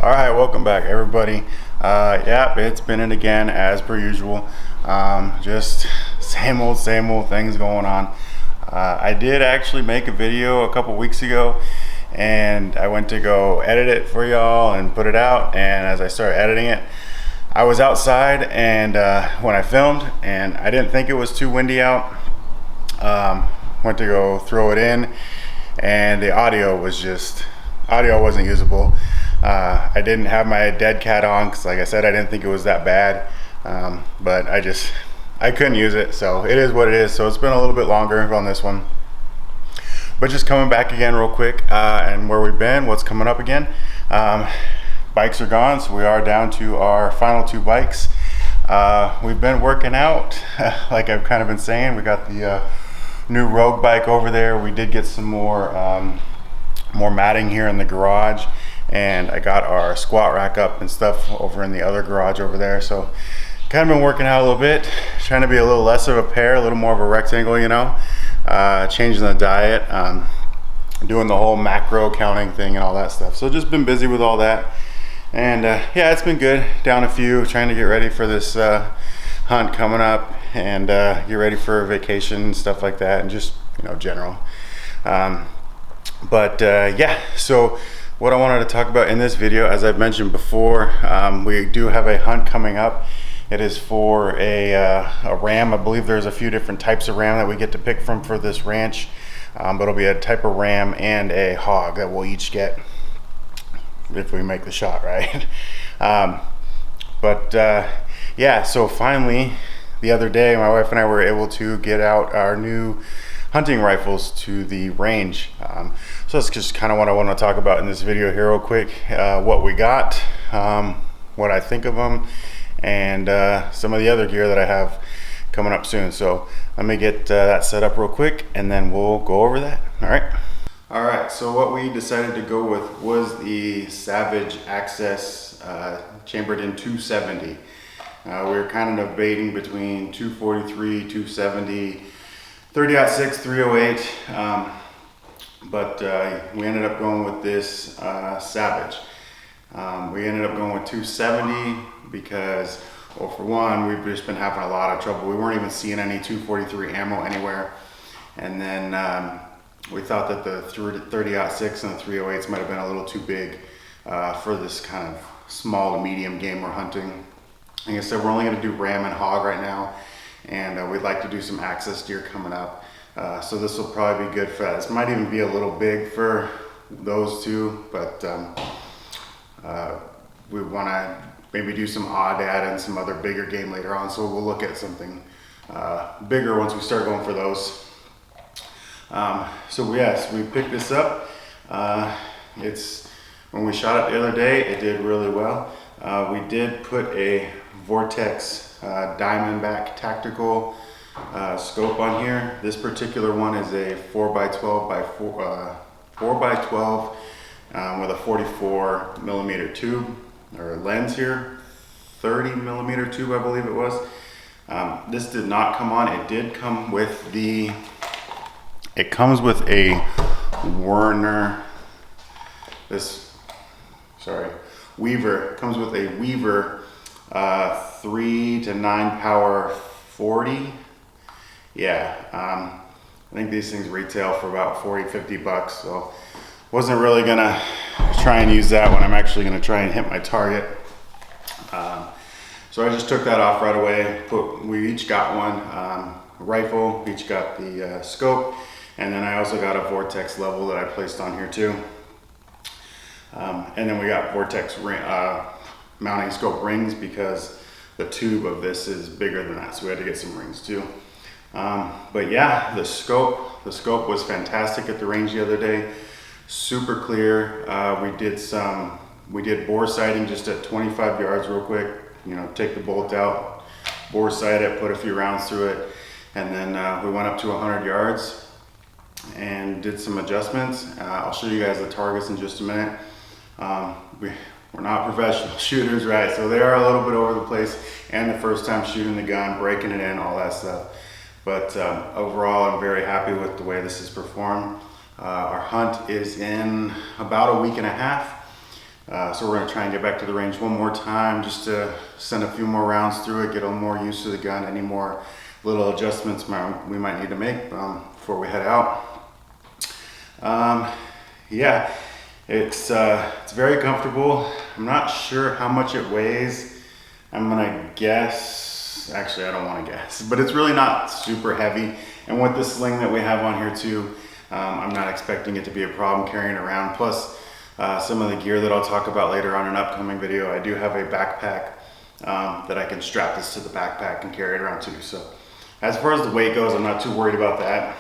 All right, welcome back, everybody. Yeah, it's been it again as per usual. Just same old things going on. I did actually make a video a couple weeks ago, and I went to go edit it for y'all and put it out. And as I started editing it, I was outside, and when I filmed, and I didn't think it was too windy out. Went to go throw it in, and the audio wasn't usable. I didn't have my dead cat on because, like I said, I didn't think it was that bad, but I couldn't use it, so it is what it is. So it's been a little bit longer on this one, but just coming back again real quick, and where we've been, what's coming up again. Bikes are gone, so we are down to our final two bikes. We've been working out, like I've kind of been saying. We got the new Rogue bike over there. We did get some more matting here in the garage, and I got our squat rack up and stuff over in the other garage over there. So kind of been working out a little bit, trying to be a little less of a pear, a little more of a rectangle, you know, changing the diet, doing the whole macro counting thing and all that stuff. So just been busy with all that, and yeah, it's been good. Down a few, trying to get ready for this hunt coming up, and get ready for vacation and stuff like that, and just, you know, general. Yeah, so what I wanted to talk about in this video, as I've mentioned before, we do have a hunt coming up. It is for a ram. I believe there's a few different types of ram that we get to pick from for this ranch, but it'll be a type of ram and a hog that we'll each get if we make the shot, right? Yeah, so finally the other day my wife and I were able to get out our new hunting rifles to the range. So that's just kind of what I want to talk about in this video here real quick. What we got, what I think of them, and some of the other gear that I have coming up soon. So let me get that set up real quick, and then we'll go over that. All right, so what we decided to go with was the Savage Access chambered in 270. We were kind of debating between 243, 270, 30-06, 308, but we ended up going with this Savage. We ended up going with 270 because, well, for one, we've just been having a lot of trouble. We weren't even seeing any 243 ammo anywhere, and then we thought that the 30-06 and the 308s might have been a little too big for this kind of small to medium game we're hunting. Like I said, we're only going to do ram and hog right now, and we'd like to do some access deer coming up. So this will probably be good for that. This might even be a little big for those two, but we want to maybe do some oddad and some other bigger game later on. So we'll look at something bigger once we start going for those. So yes, we picked this up. When we shot it the other day, it did really well. We did put a Vortex Diamondback tactical scope on here. This particular one is a 4x12 by 4x12 with a 44 millimeter tube or lens here, 30 millimeter tube, I believe it was. This did not come on. It did come with it comes with a Werner. Weaver. It comes with a Weaver 3 to 9 power 40. Yeah, I think these things retail for about 40-50 bucks, so wasn't really gonna try and use that when I'm actually gonna try and hit my target. So I just took that off right away. We each got one rifle, each got the scope, and then I also got a Vortex level that I placed on here too. And then we got Vortex mounting scope rings because the tube of this is bigger than that, so we had to get some rings too. But yeah, the scope was fantastic at the range the other day. Super clear. We did bore sighting just at 25 yards real quick. You know, take the bolt out, bore sight it, put a few rounds through it, and then we went up to 100 yards and did some adjustments. I'll show you guys the targets in just a minute. We're not professional shooters, right? So they are a little bit over the place, and the first time shooting the gun, breaking it in, all that stuff. But overall, I'm very happy with the way this has performed. Our hunt is in about a week and a half. So we're gonna try and get back to the range one more time just to send a few more rounds through it, get a little more used to the gun, any more little adjustments we might need to make before we head out. Yeah, it's very comfortable. I'm not sure how much it weighs. I'm gonna guess, actually I don't wanna guess, but it's really not super heavy. And with the sling that we have on here too, I'm not expecting it to be a problem carrying around. Plus, some of the gear that I'll talk about later on in an upcoming video, I do have a backpack that I can strap this to the backpack and carry it around too. So as far as the weight goes, I'm not too worried about that.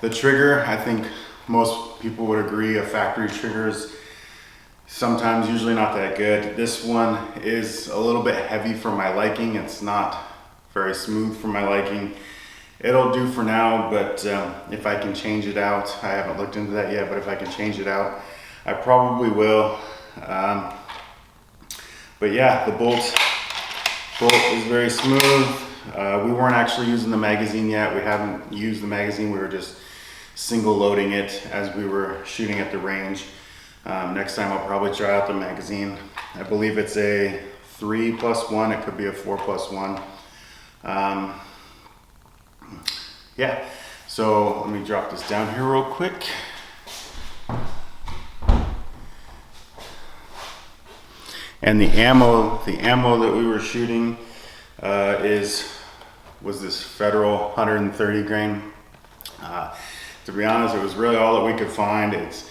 The trigger, I think most people would agree, a factory trigger is sometimes usually not that good. This one is a little bit heavy for my liking. It's not very smooth for my liking. It'll do for now, but if I can change it out, I haven't looked into that yet, but if I can change it out, I probably will. But yeah, the bolt is very smooth. We weren't actually using the magazine yet. We haven't used the magazine. We were just single loading it as we were shooting at the range. Next time I'll probably try out the magazine. I believe it's a 3+1. It could be a 4+1. Yeah, so let me drop this down here real quick. And the ammo that we were shooting was this Federal 130 grain. To be honest, it was really all that we could find. It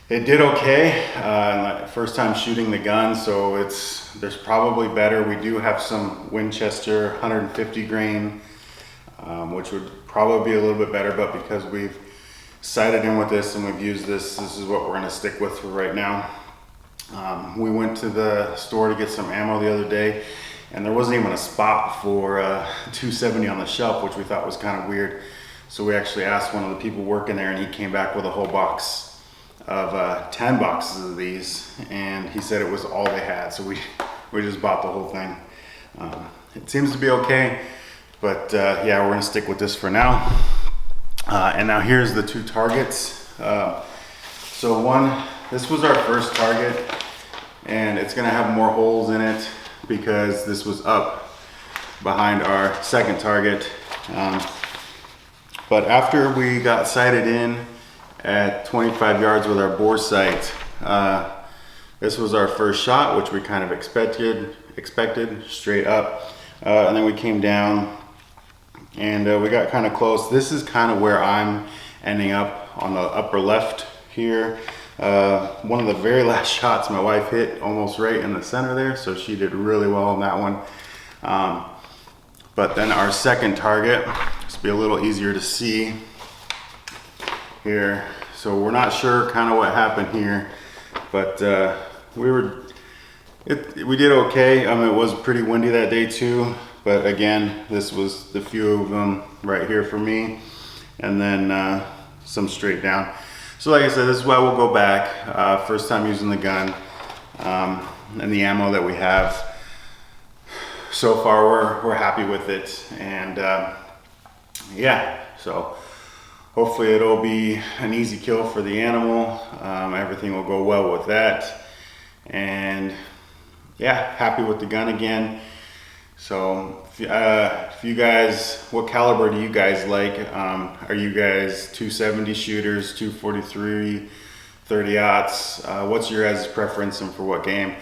did okay. First time shooting the gun, so there's probably better. We do have some Winchester 150 grain, which would probably be a little bit better, but because we've sighted in with this and we've used this is what we're gonna stick with for right now. We went to the store to get some ammo the other day, and there wasn't even a spot for 270 on the shelf, which we thought was kind of weird. So we actually asked one of the people working there, and he came back with a whole box of 10 boxes of these, and he said it was all they had. So we just bought the whole thing. It seems to be okay, but yeah, we're gonna stick with this for now. And now here's the two targets. So this was our first target, and it's gonna have more holes in it because this was up behind our second target. But after we got sighted in at 25 yards with our bore sight, this was our first shot, which we kind of expected straight up. And then we came down and we got kind of close. This is kind of where I'm ending up on the upper left here. One of the very last shots my wife hit almost right in the center there, so she did really well on that one. But then our second target, this will be a little easier to see here. So we're not sure kind of what happened here, but we did okay. It was pretty windy that day too, but again, this was the few of them right here for me, and then some straight down. So like I said, this is why we'll go back. First time using the gun, and the ammo that we have. So far we're happy with it, and yeah, so hopefully it'll be an easy kill for the animal. Everything will go well with that, and yeah, happy with the gun again. So if you guys, what caliber do you guys like? Are you guys 270 shooters, 243, 30-aughts? What's your guys' preference and for what game?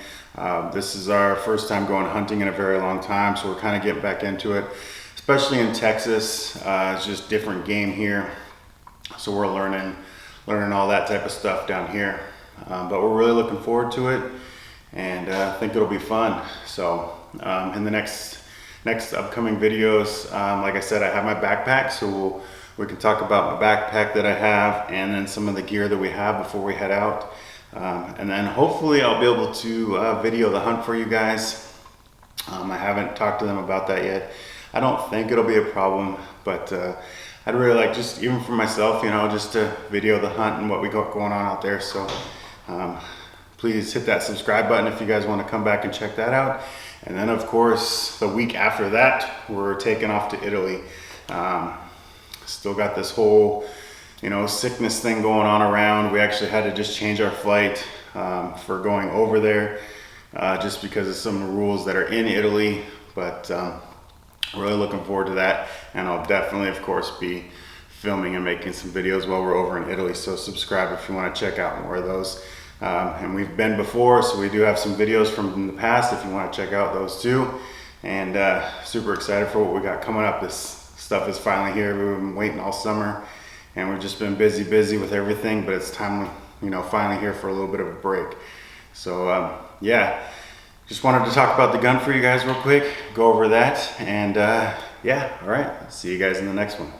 This is our first time going hunting in a very long time, so we're kind of getting back into it, especially in Texas. It's just different game here, so we're learning all that type of stuff down here. But we're really looking forward to it, and I think it'll be fun. So in the next upcoming videos, like I said, I have my backpack, so we can talk about my backpack that I have, and then some of the gear that we have before we head out. And then hopefully I'll be able to video the hunt for you guys. I haven't talked to them about that yet. I don't think it'll be a problem, but I'd really like, just even for myself, just to video the hunt and what we got going on out there. So please hit that subscribe button if you guys want to come back and check that out. And then of course, the week after that, we're taking off to Italy. Still got this whole sickness thing going on around. We actually had to just change our flight for going over there just because of some rules that are in Italy. But really looking forward to that, and I'll definitely, of course, be filming and making some videos while we're over in Italy. So subscribe if you want to check out more of those. And we've been before, so we do have some videos from the past if you want to check out those too. And super excited for what we got coming up. This stuff is finally here. We've been waiting all summer, and we've just been busy with everything, but it's time, finally here for a little bit of a break. So yeah, just wanted to talk about the gun for you guys real quick, go over that, and yeah, all right, see you guys in the next one.